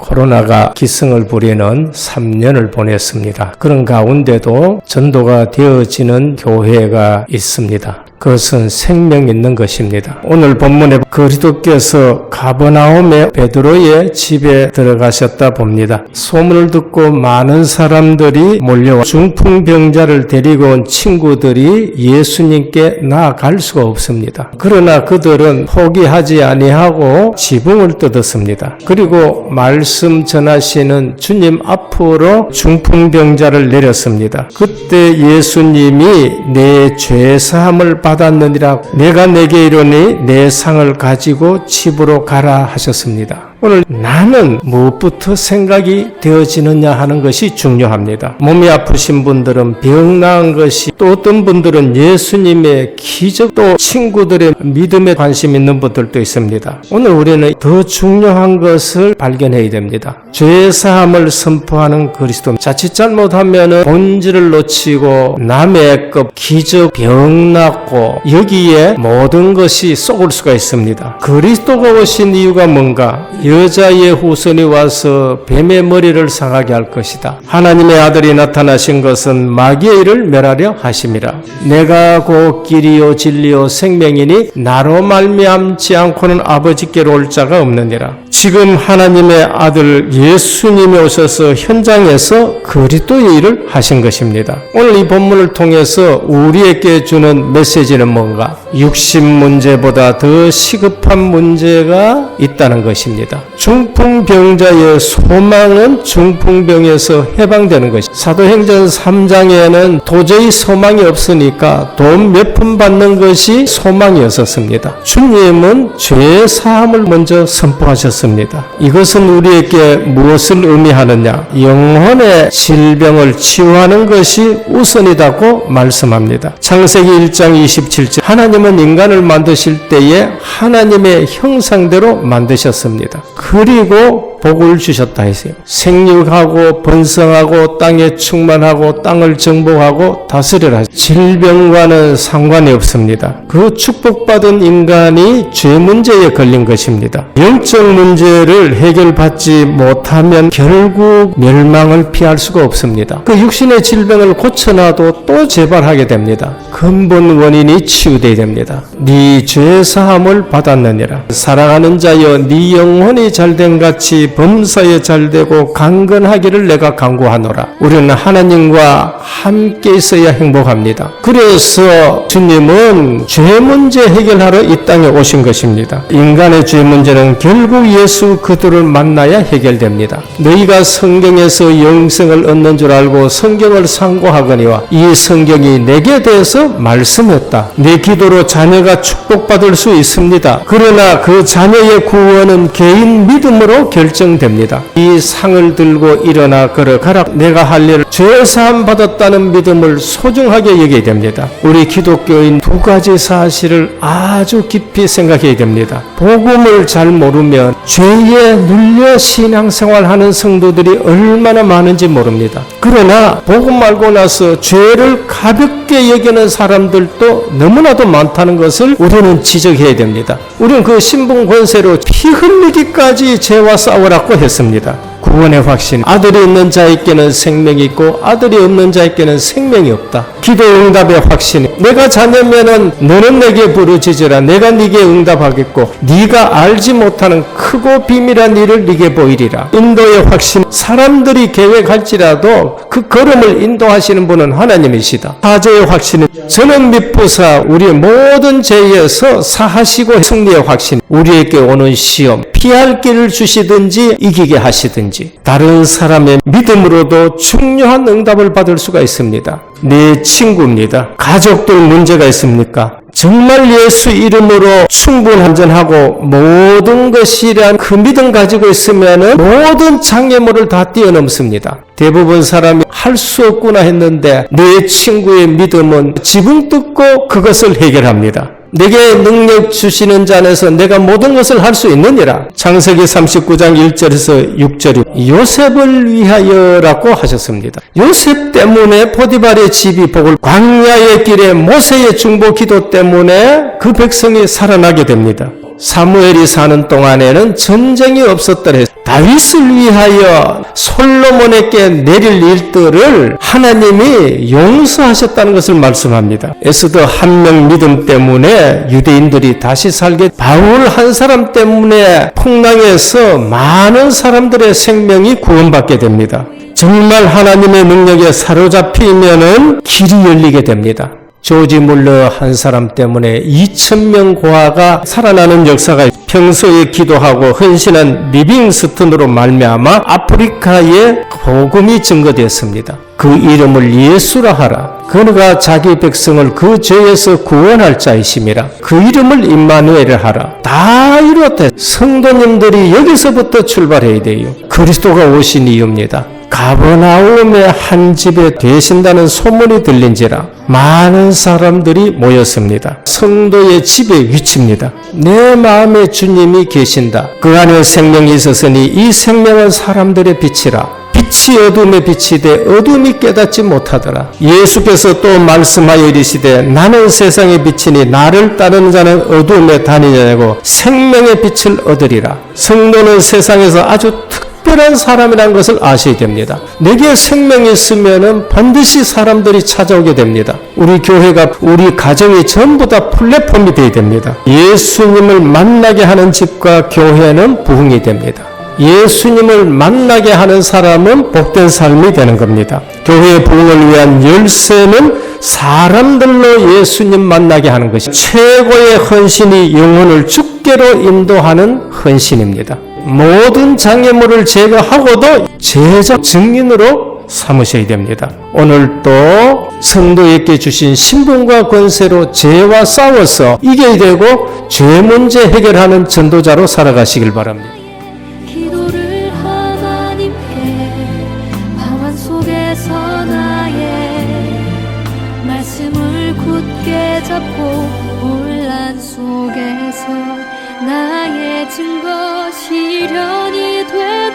코로나가 기승을 부리는 3년을 보냈습니다. 그런 가운데도 전도가 되어지는 교회가 있습니다. 그것은 생명 있는 것입니다. 오늘 본문에 그리스도께서 가버나움의 베드로의 집에 들어가셨다 봅니다. 소문을 듣고 많은 사람들이 몰려와 중풍병자를 데리고 온 친구들이 예수님께 나아갈 수가 없습니다. 그러나 그들은 포기하지 아니하고 지붕을 뜯었습니다. 그리고 말씀 전하시는 주님 앞으로 중풍병자를 내렸습니다. 그때 예수님이 내 죄사함을 받았느니라 내가 내게 이르니 내 상을 가지고 집으로 가라 하셨습니다. 오늘 나는 무엇부터 생각이 되어지느냐 하는 것이 중요합니다. 몸이 아프신 분들은 병 나은 것이, 또 어떤 분들은 예수님의 기적, 또 친구들의 믿음에 관심 있는 분들도 있습니다. 오늘 우리는 더 중요한 것을 발견해야 됩니다. 죄사함을 선포하는 그리스도. 자칫 잘못하면 본질을 놓치고 남의 것, 기적, 병 낫고 여기에 모든 것이 썩을 수가 있습니다. 그리스도가 오신 이유가 뭔가? 여자의 후손이 와서 뱀의 머리를 상하게 할 것이다. 하나님의 아들이 나타나신 것은 마귀의 일을 멸하려 하심이라. 내가 곧 길이요 진리요 생명이니 나로 말미암지 않고는 아버지께로 올 자가 없느니라. 지금 하나님의 아들 예수님이 오셔서 현장에서 그리스도의 일을 하신 것입니다. 오늘 이 본문을 통해서 우리에게 주는 메시지는 뭔가? 육신 문제보다 더 시급한 문제가 있다는 것입니다. 중풍병자의 소망은 중풍병에서 해방되는 것입니다. 사도행전 3장에는 도저히 소망이 없으니까 돈 몇 푼 받는 것이 소망이었습니다. 주님은 죄 사함을 먼저 선포하셨습니다. 이것은 우리에게 무엇을 의미하느냐? 영혼의 질병을 치유하는 것이 우선이라고 말씀합니다. 창세기 1장 27절 하나님은 인간을 만드실 때에 하나님의 형상대로 만드셨습니다. 그리고 복을 주셨다 했어요. 생육하고 번성하고 땅에 충만하고 땅을 정복하고 다스려라. 질병과는 상관이 없습니다. 그 축복받은 인간이 죄 문제에 걸린 것입니다. 영적 문제를 해결받지 못하면 결국 멸망을 피할 수가 없습니다. 그 육신의 질병을 고쳐놔도 또 재발하게 됩니다. 근본 원인이 치유되어야 됩니다. 네 죄사함을 받았느니라. 사랑하는 자여 네 영혼이 잘된 같이 범사에 잘되고 강건하기를 내가 간구하노라. 우리는 하나님과 함께 있어야 행복합니다. 그래서 주님은 죄 문제 해결하러 이 땅에 오신 것입니다. 인간의 죄 문제는 결국 예수 그리스도를 만나야 해결됩니다. 너희가 성경에서 영생을 얻는 줄 알고 성경을 상고하거니와 이 성경이 내게 대해서 말씀했다. 내 기도로 자녀가 축복받을 수 있습니다. 그러나 그 자녀의 구원은 개인 믿음으로 결정됩니다. 이 상을 들고 일어나 걸어가라. 내가 할 일을 죄사함 받았다는 믿음을 소중하게 여겨야 됩니다. 우리 기독교인 두 가지 사실을 아주 깊이 생각해야 됩니다. 복음을 잘 모르면 죄에 눌려 신앙생활하는 성도들이 얼마나 많은지 모릅니다. 그러나 복음 알고 나서 죄를 가볍게 여기는 사람들도 너무나도 많다는 것을 우리는 지적해야 됩니다. 우리는 그 신분 권세로 피 흘리기까지 죄와 싸우라고 했습니다. 구원의 확신. 아들이 있는 자에게는 생명이 있고 아들이 없는 자에게는 생명이 없다. 기도 응답의 확신. 내가 자녀면은 너는 내게 부르짖으라. 내가 네게 응답하겠고 네가 알지 못하는 크고 비밀한 일을 네게 보이리라. 인도의 확신. 사람들이 계획할지라도 그 걸음을 인도하시는 분은 하나님이시다. 사죄의 확신은 저는 미쁘사 우리의 모든 죄에서 사하시고 승리의 확신. 우리에게 오는 시험 피할 길을 주시든지 이기게 하시든지 다른 사람의 믿음으로도 중요한 응답을 받을 수가 있습니다. 내 친구입니다. 가족들 문제가 있습니까? 정말 예수 이름으로 충분한전하고 모든 것이란 그 믿음 가지고 있으면 모든 장애물을 다 뛰어넘습니다. 대부분 사람이 할 수 없구나 했는데 내 친구의 믿음은 지붕 뜯고 그것을 해결합니다. 내게 능력 주시는 자 안에서 내가 모든 것을 할 수 있느니라. 창세기 39장 1절에서 6절이 요셉을 위하여라고 하셨습니다. 요셉 때문에 포디발의 집이 복을, 광야의 길에 모세의 중보 기도 때문에 그 백성이 살아나게 됩니다. 사무엘이 사는 동안에는 전쟁이 없었더래. 다윗을 위하여 솔로몬에게 내릴 일들을 하나님이 용서하셨다는 것을 말씀합니다. 에스더 한 명 믿음 때문에 유대인들이 다시 살게, 바울 한 사람 때문에 풍랑에서 많은 사람들의 생명이 구원받게 됩니다. 정말 하나님의 능력에 사로잡히면은 길이 열리게 됩니다. 조지 물러 한 사람 때문에 2,000명 고아가 살아나는 역사가, 평소에 기도하고 헌신한 리빙스턴으로 말미암아 아프리카에 복음이 증거되었습니다. 그 이름을 예수라 하라. 그가 자기 백성을 그 죄에서 구원할 자이심이라. 그 이름을 임마누엘을 하라. 다 이렇다. 성도님들이 여기서부터 출발해야 돼요. 그리스도가 오신 이유입니다. 가버나움의 한 집에 계신다는 소문이 들린지라 많은 사람들이 모였습니다. 성도의 집의 위치입니다. 내 마음에 주님이 계신다. 그 안에 생명이 있었으니 이 생명은 사람들의 빛이라. 빛이 어둠에 비치되 어둠이 깨닫지 못하더라. 예수께서 또 말씀하여 이르시되 나는 세상의 빛이니 나를 따르는 자는 어둠에 다니지 아니하고 생명의 빛을 얻으리라. 성도는 세상에서 아주 특별한 사람이라는 것을 아셔야 됩니다. 내게 생명이 있으면 반드시 사람들이 찾아오게 됩니다. 우리 교회가, 우리 가정이 전부 다 플랫폼이 되어야 됩니다. 예수님을 만나게 하는 집과 교회는 부흥이 됩니다. 예수님을 만나게 하는 사람은 복된 삶이 되는 겁니다. 교회의 부흥을 위한 열쇠는 사람들로 예수님 만나게 하는 것이 최고의 헌신이 영혼을 주께로 인도하는 헌신입니다. 모든 장애물을 제거하고도 제자 증인으로 삼으셔야 됩니다. 오늘도 성도에게 주신 신분과 권세로 죄와 싸워서 이겨야 되고 죄 문제 해결하는 전도자로 살아가시길 바랍니다. 기도를 하나님께 방황 속에서 나의 말씀을 굳게 잡고 혼란 속에서 나의 증거 실현이 되도록